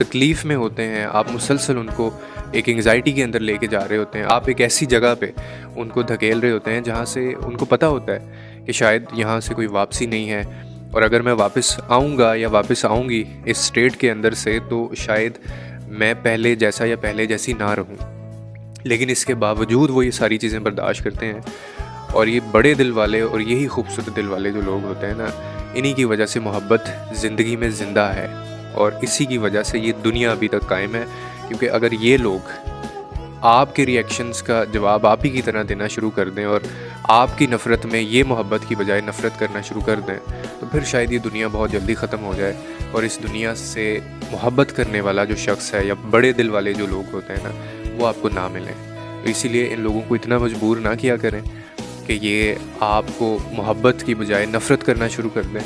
तकलीफ़ में होते हैं, आप मुसलसल उनको एक एंग्ज़ायटी के अंदर लेके जा रहे होते हैं। आप एक ऐसी जगह पे उनको धकेल रहे होते हैं जहाँ से उनको पता होता है कि शायद यहाँ से कोई वापसी नहीं है, और अगर मैं वापस आऊँगा या वापस आऊँगी इस स्टेट के अंदर से तो शायद मैं पहले जैसा या पहले जैसी ना रहूँ। लेकिन इसके बावजूद वो ये सारी चीज़ें बर्दाश्त करते हैं, और ये बड़े दिल वाले और यही खूबसूरत दिल वाले जो लोग होते हैं ना, इन्हीं की वजह से मोहब्बत ज़िंदगी में ज़िंदा है, और इसी की वजह से ये दुनिया अभी तक कायम है। क्योंकि अगर ये लोग आपके रिएक्शंस का जवाब आप ही की तरह देना शुरू कर दें और आपकी नफ़रत में ये मोहब्बत की बजाय नफ़रत करना शुरू कर दें, तो फिर शायद ये दुनिया बहुत जल्दी ख़त्म हो जाए और इस दुनिया से मोहब्बत करने वाला जो शख्स है या बड़े दिल वाले जो लोग होते हैं ना, वो आपको ना मिलें। तो इसीलिए इन लोगों को इतना मजबूर ना किया करें कि ये आपको मोहब्बत की बजाय नफ़रत करना शुरू कर दें,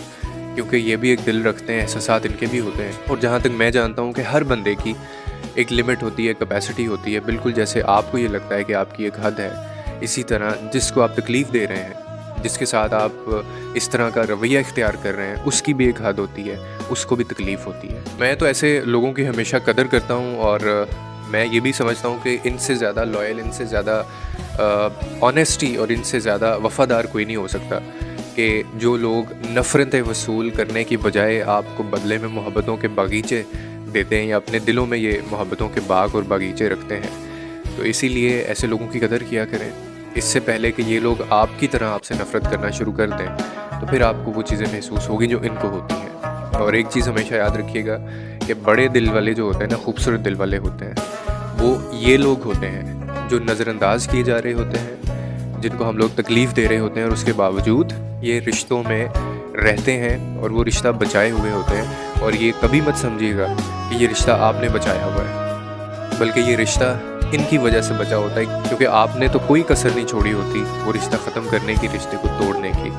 क्योंकि ये भी एक दिल रखते हैं, एहसासात इनके भी होते हैं। और जहाँ तक मैं जानता हूँ कि हर बंदे की एक लिमिट होती है, कैपेसिटी होती है। बिल्कुल जैसे आपको ये लगता है कि आपकी एक हद है, इसी तरह जिसको आप तकलीफ़ दे रहे हैं, जिसके साथ आप इस तरह का रवैया इख्तियार कर रहे हैं, उसकी भी एक हद होती है, उसको भी तकलीफ़ होती है। मैं तो ऐसे लोगों की हमेशा कदर करता हूँ, और मैं ये भी समझता हूँ कि इनसे ज़्यादा लॉयल, इनसे ज़्यादा ऑनेस्टी और इनसे ज़्यादा वफ़ादार कोई नहीं हो सकता, कि जो लोग नफ़रतें वसूल करने की बजाय आपको बदले में मोहब्बतों के बागीचे देते हैं या अपने दिलों में ये मोहब्बतों के बाग और बागीचे रखते हैं। तो इसीलिए ऐसे लोगों की कदर किया करें, इससे पहले कि ये लोग आपकी तरह आपसे नफ़रत करना शुरू कर दें, तो फिर आपको वो चीज़ें महसूस होगी जो इनको होती हैं। और एक चीज़ हमेशा याद रखिएगा कि बड़े दिल वाले जो होते हैं ना, खूबसूरत दिल वाले होते हैं, वो ये लोग होते हैं जो नज़रअंदाज किए जा रहे होते हैं, जिनको हम लोग तकलीफ़ दे रहे होते हैं, और उसके बावजूद ये रिश्तों में रहते हैं और वो रिश्ता बचाए हुए होते हैं। और ये कभी मत समझिएगा कि ये रिश्ता आपने बचाया हुआ है, बल्कि ये रिश्ता इनकी वजह से बचा होता है, क्योंकि आपने तो कोई कसर नहीं छोड़ी होती वो रिश्ता ख़त्म करने की, रिश्ते को तोड़ने की।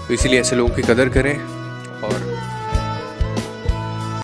तो इसीलिए ऐसे लोगों की कदर करें